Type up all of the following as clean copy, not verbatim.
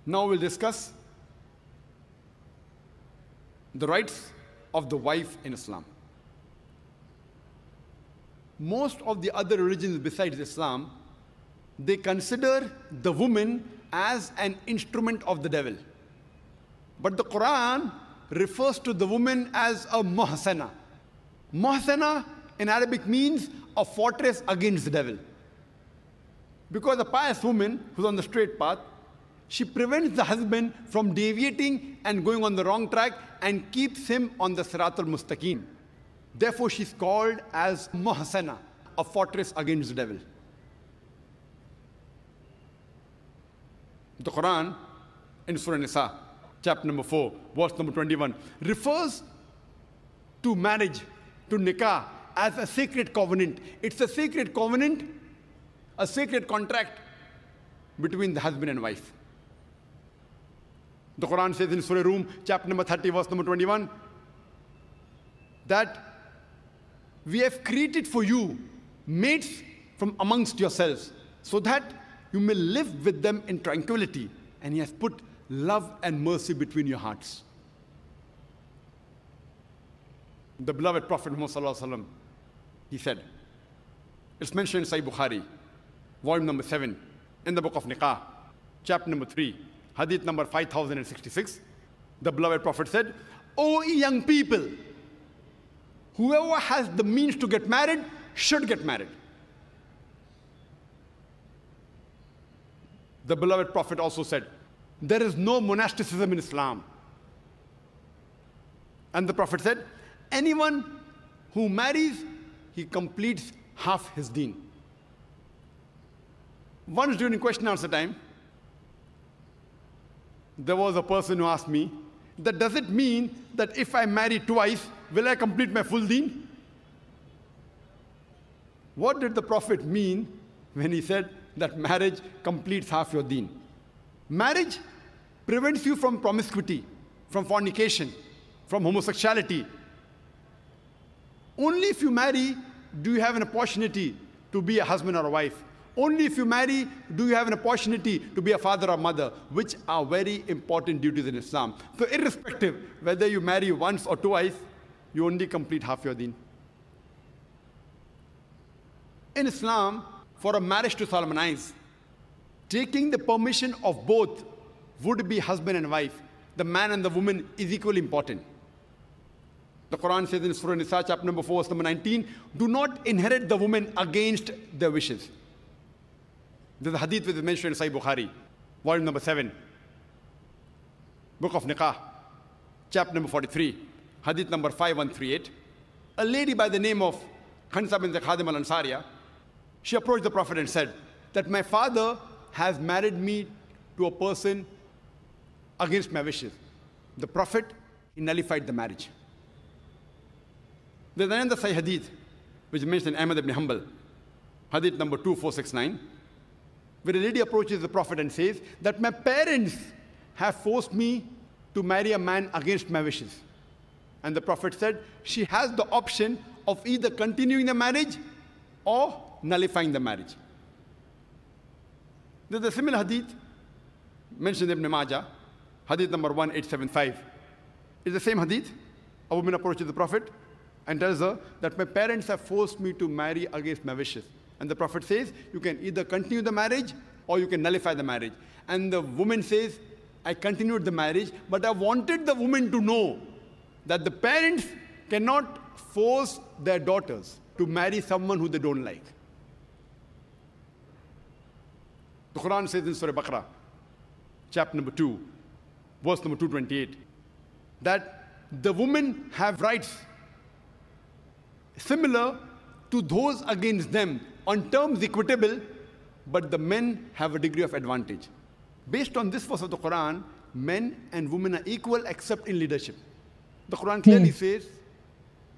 Now we'll discuss the rights of the wife in Islam. Most of the other religions besides Islam, they consider the woman as an instrument of the devil. But the Quran refers to the woman as a muhsana. Muhsana in Arabic means a fortress against the devil. Because a pious woman who's on the straight path, she prevents the husband from deviating and going on the wrong track and keeps him on the Siratul Mustaqim. Therefore, she's called as muhsana, a fortress against the devil. The Quran in Surah Nisa, chapter number 4, verse number 21, refers to marriage, to nikah, as a sacred covenant. It's a sacred covenant, a sacred contract between the husband and wife. The Quran says in Surah Rum, chapter number 30, verse number 21, that we have created for you mates from amongst yourselves, so that you may live with them in tranquility, and He has put love and mercy between your hearts. The beloved Prophet Muhammad, he said, it's mentioned in Sahih Bukhari, volume number 7, in the book of Nikah, chapter number 3, hadith number 5066. The beloved Prophet said, "O young people, whoever has the means to get married should get married." The beloved Prophet also said, there is no monasticism in Islam. And the Prophet said, anyone who marries, he completes half his deen. Once during question and answer time, there was a person who asked me, that does it mean that if I marry twice, will I complete my full deen? What did the Prophet mean when he said that marriage completes half your deen? Marriage prevents you from promiscuity, from fornication, from homosexuality. Only if you marry do you have an opportunity to be a husband or a wife. Only if you marry do you have an opportunity to be a father or mother, which are very important duties in Islam. So irrespective whether you marry once or twice, you only complete half your deen. In Islam, for a marriage to solemnize, taking the permission of both would-be husband and wife, the man and the woman, is equally important. The Quran says in Surah Nisa, chapter number 4, verse number 19, do not inherit the woman against their wishes. There's a hadith which is mentioned in Sahih Bukhari, volume number 7, book of Nikah, chapter number 43, hadith number 5138. A lady by the name of Khansa bint Khadim al-Ansariya, she approached the Prophet and said that my father has married me to a person against my wishes. The Prophet, he nullified the marriage. There's another Sahih hadith which is mentioned in Ahmad ibn Hanbal, hadith number 2469, where a lady approaches the Prophet and says that my parents have forced me to marry a man against my wishes. And the Prophet said she has the option of either continuing the marriage or nullifying the marriage. There's a similar hadith mentioned in Ibn Majah, hadith number 1875. It's the same hadith. A woman approaches the Prophet and tells her that my parents have forced me to marry against my wishes. And the Prophet says, you can either continue the marriage or you can nullify the marriage. And the woman says, I continued the marriage, but I wanted the woman to know that the parents cannot force their daughters to marry someone who they don't like. The Quran says in Surah Baqarah, chapter number 2, verse number 228, that the women have rights similar to those against them on terms equitable, but the men have a degree of advantage. Based on this verse of the Quran, men and women are equal except in leadership. The Quran clearly says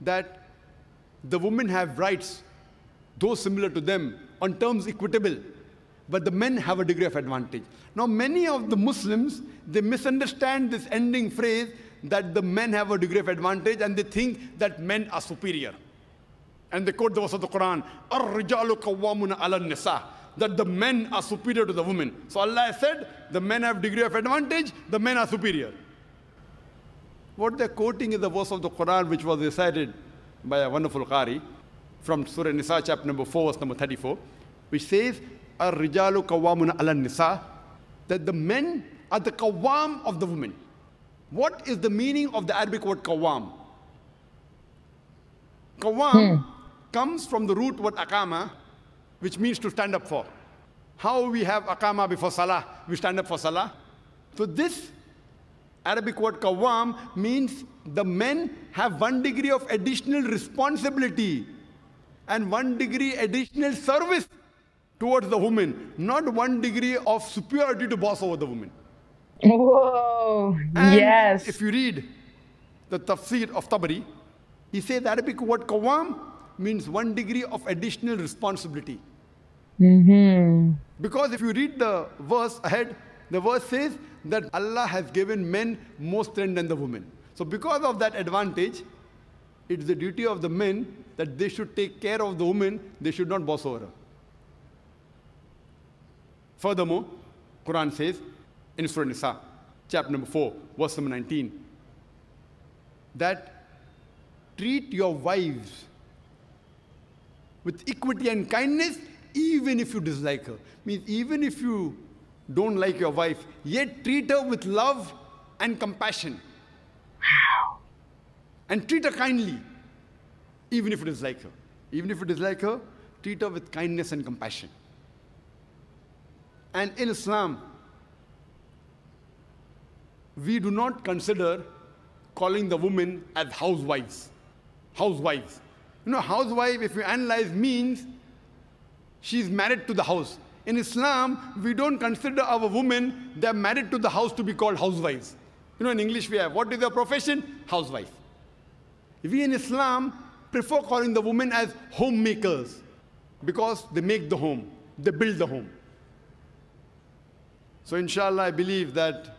that the women have rights, those similar to them, on terms equitable, but the men have a degree of advantage. Now, many of the Muslims, they misunderstand this ending phrase that the men have a degree of advantage, and they think that men are superior. And they quote the verse of the Quran, "Ar-rijalu qawwamuna 'ala an-nisa." that the men are superior to the women. So Allah has said, the men have degree of advantage, the men are superior. What they're quoting is the verse of the Quran which was recited by a wonderful Qari from Surah Nisa, chapter number 4, verse number 34, which says, Ar-rijalu qawwamuna 'ala nisa, that the men are the qawwam of the women. What is the meaning of the Arabic word qawwam? Qawwam comes from the root word aqama, which means to stand up for. How we have aqama before salah, we stand up for salah. So this Arabic word qawwam means the men have 1 degree of additional responsibility and 1 degree additional service towards the woman, not 1 degree of superiority to boss over the woman. Whoa, And yes. if you read the tafsir of Tabari, he says the Arabic word qawwam means 1 degree of additional responsibility. Because if you read the verse ahead, the verse says that Allah has given men more strength than the women. So because of that advantage, it's the duty of the men that they should take care of the woman, they should not boss over her. Furthermore, Quran says in Surah Nisa, chapter number 4, verse number 19, that treat your wives with equity and kindness, even if you dislike her. Means even if you don't like your wife, yet treat her with love and compassion. Wow. And treat her kindly, even if you dislike her. Even if you dislike her, treat her with kindness and compassion. And in Islam, we do not consider calling the women as housewives. Housewives. You know, housewife, if you analyze, means she's married to the house. In Islam, we don't consider our women, they're married to the house, to be called housewives. You know, in English we have, what is their profession? Housewife. We in Islam prefer calling the women as homemakers because they make the home, they build the home. So inshallah, I believe that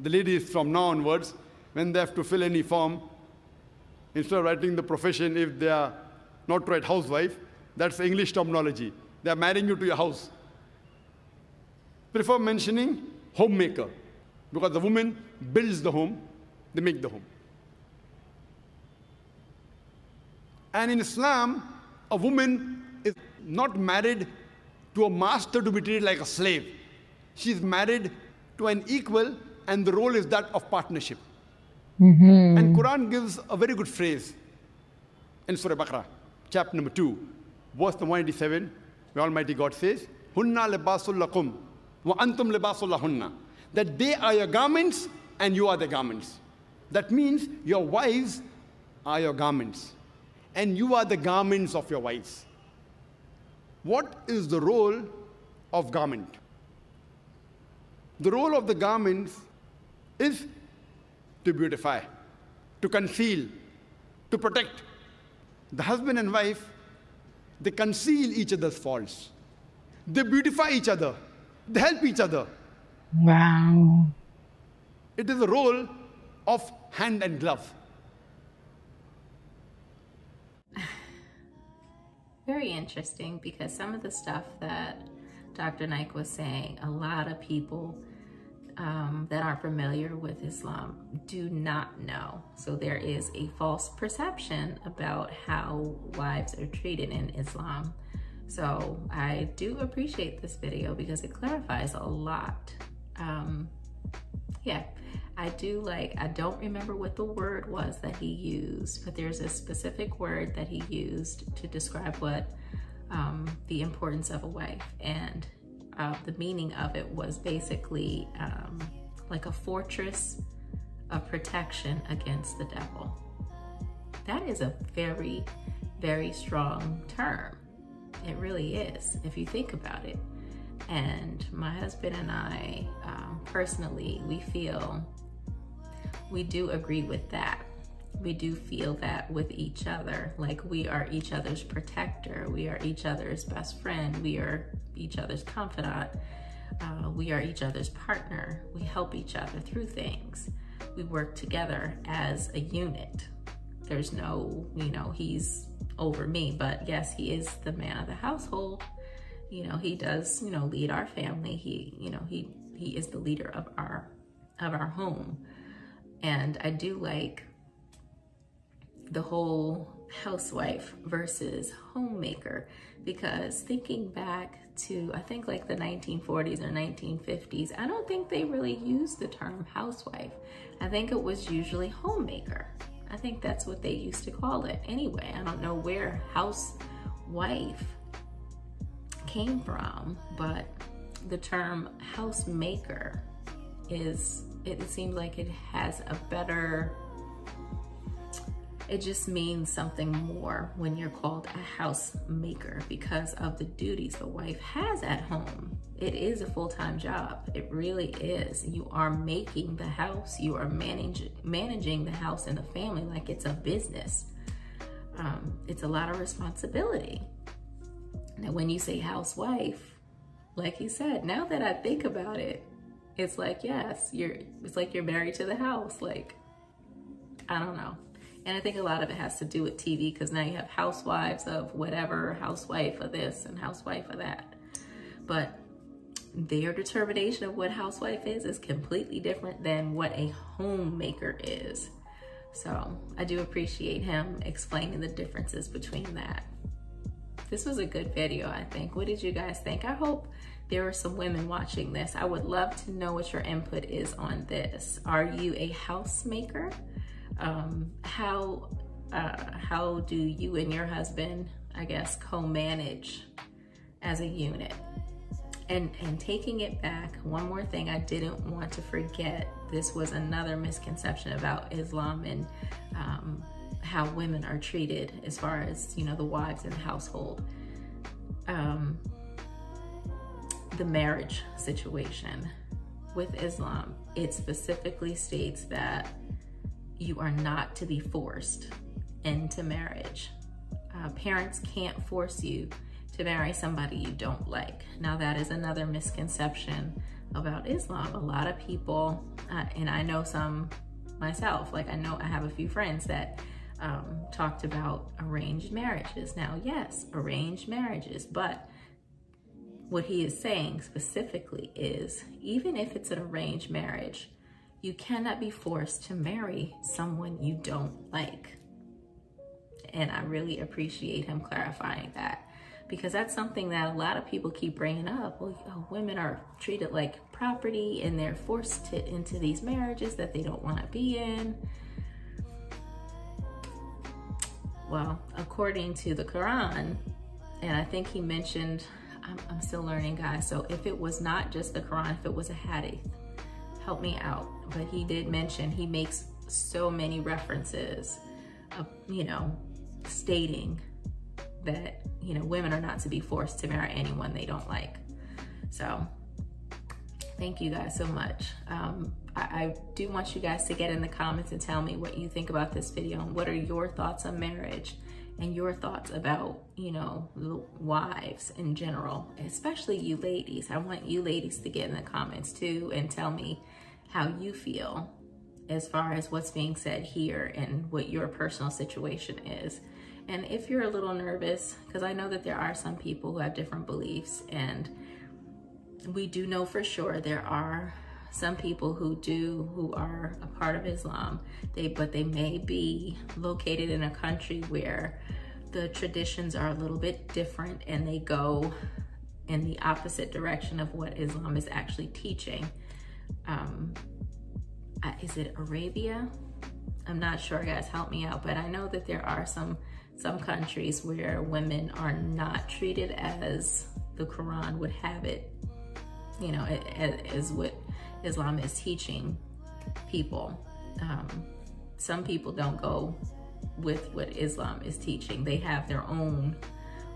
the ladies from now onwards, when they have to fill any form, instead of writing the profession, if they are not right housewife, that's English terminology. They are marrying you to your house. Prefer mentioning homemaker, because the woman builds the home, they make the home. And in Islam, a woman is not married to a master to be treated like a slave. She's married to an equal, and the role is that of partnership. And Quran gives a very good phrase in Surah Baqarah, chapter number 2, verse number 187, where Almighty God says, Hunna libasul lakum wa antum libasul lahunna. That they are your garments and you are the garments. That means your wives are your garments and you are the garments of your wives. What is the role of garment? The role of the garments is to beautify, to conceal, to protect. The husband and wife, they conceal each other's faults. They beautify each other. They help each other. Wow. It is a role of hand and glove. Very interesting, because some of the stuff that Dr. Naik was saying, a lot of people that aren't familiar with Islam do not know. So there is a false perception about how wives are treated in Islam. So I do appreciate this video because it clarifies a lot. Yeah, I don't remember what the word was that he used, but there's a specific word that he used to describe what the importance of a wife, and the meaning of it was basically like a fortress of protection against the devil. That is a very, very strong term. It really is, if you think about it. And my husband and I, personally, we do agree with that. We do feel that with each other, like we are each other's protector, we are each other's best friend, we are each other's confidant, we are each other's partner, we help each other through things. We work together as a unit. There's no, he's over me, but yes, he is the man of the household. you know, he does, you know, lead our family. He is the leader of our home. And I do like the whole housewife versus homemaker, because thinking back to, I think like the 1940s or 1950s, I don't think they really used the term housewife. I think it was usually homemaker. I think that's what they used to call it. Anyway, I don't know where housewife came from, but the term housemaker it seems like it has a better, it just means something more when you're called a housemaker because of the duties the wife has at home. It is a full-time job. It really is. You are making the house. You are managing the house and the family like it's a business. It's a lot of responsibility. Now, when you say housewife, like you said, now that I think about it, it's like, yes, it's like you're married to the house. Like, I don't know. And I think a lot of it has to do with TV, because now you have housewives of whatever, housewife of this and housewife of that. But their determination of what housewife is completely different than what a homemaker is. So I do appreciate him explaining the differences between that. This was a good video, I think. What did you guys think? I hope there are some women watching this. I would love to know what your input is on this. Are you a housemaker? How do you and your husband, I guess, co-manage as a unit? And taking it back, one more thing I didn't want to forget. This was another misconception about Islam and how women are treated as far as, you know, the wives in the household. The marriage situation with Islam, it specifically states that you are not to be forced into marriage. Parents can't force you to marry somebody you don't like. Now, that is another misconception about Islam. A lot of people, and I know some myself, like I know I have a few friends that talked about arranged marriages. Now, yes, arranged marriages, but what he is saying specifically is, even if it's an arranged marriage, you cannot be forced to marry someone you don't like. And I really appreciate him clarifying that, because that's something that a lot of people keep bringing up. Well, women are treated like property and they're forced into these marriages that they don't want to be in. Well, according to the Quran, and I think he mentioned, I'm still learning, guys, so if it was not just the Quran, if it was a hadith, help me out. But he did mention, he makes so many references of, you know, stating that, you know, women are not to be forced to marry anyone they don't like. So thank you guys so much. I do want you guys to get in the comments and tell me what you think about this video and what are your thoughts on marriage and your thoughts about, you know, the wives in general, especially you ladies. I want you ladies to get in the comments too and tell me how you feel as far as what's being said here and what your personal situation is. And if you're a little nervous, because I know that there are some people who have different beliefs, and we do know for sure there are some people who are a part of Islam, but they may be located in a country where the traditions are a little bit different and they go in the opposite direction of what Islam is actually teaching. Is it Arabia? I'm not sure, guys, help me out, but I know that there are some countries where women are not treated as the Quran would have it, you know, as what Islam is teaching people. Some people don't go with what Islam is teaching. They have their own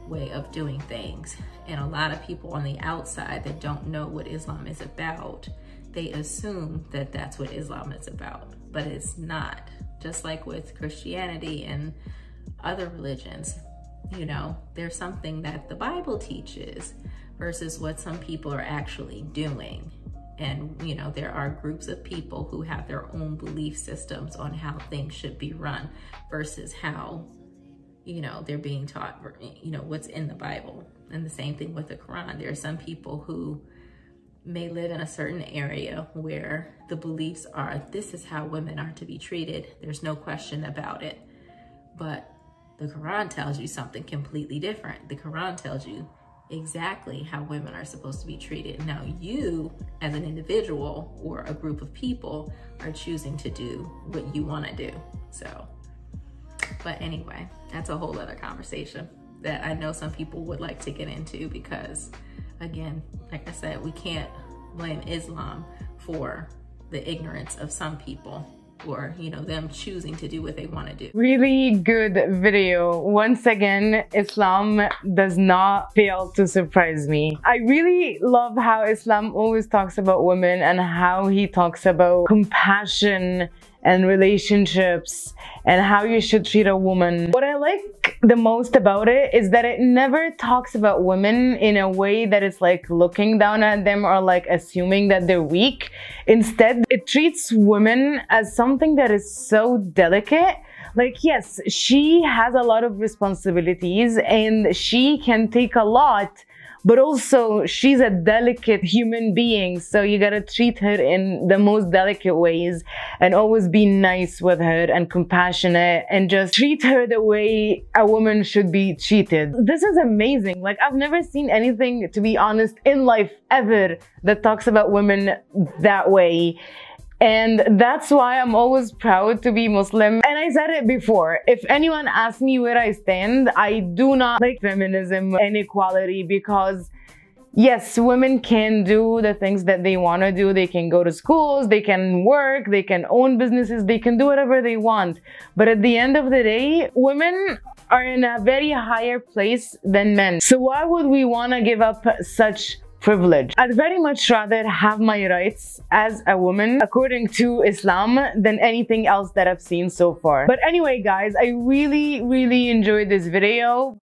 way of doing things. And a lot of people on the outside that don't know what Islam is about, they assume that that's what Islam is about, but it's not. Just like with Christianity and other religions, you know, there's something that the Bible teaches versus what some people are actually doing. And, you know, there are groups of people who have their own belief systems on how things should be run versus how, you know, they're being taught, you know, what's in the Bible. And the same thing with the Quran. There are some people who may live in a certain area where the beliefs are, this is how women are to be treated. There's no question about it. But the Quran tells you something completely different. The Quran tells you exactly how women are supposed to be treated. Now you, as an individual or a group of people, are choosing to do what you want to do. So, but anyway, that's a whole other conversation that I know some people would like to get into, because again, like I said, we can't blame Islam for the ignorance of some people, or, you know, them choosing to do what they want to do. Really good video. Once again, Islam does not fail to surprise me. I really love how Islam always talks about women and how he talks about compassion and relationships and how you should treat a woman. What I like the most about it is that it never talks about women in a way that it's like looking down at them or like assuming that they're weak. Instead, it treats women as something that is so delicate. Like, yes, she has a lot of responsibilities and she can take a lot, but also she's a delicate human being, so you gotta treat her in the most delicate ways and always be nice with her and compassionate and just treat her the way a woman should be treated. This is amazing. Like, I've never seen anything, to be honest, in life ever that talks about women that way. And that's why I'm always proud to be Muslim. And I said it before, if anyone asks me where I stand, I do not like feminism and equality, because yes, women can do the things that they want to do. They can go to schools, they can work, they can own businesses, they can do whatever they want. But at the end of the day, women are in a very higher place than men. So why would we want to give up such privilege? I'd very much rather have my rights as a woman according to Islam than anything else that I've seen so far. But anyway, guys, I really enjoyed this video.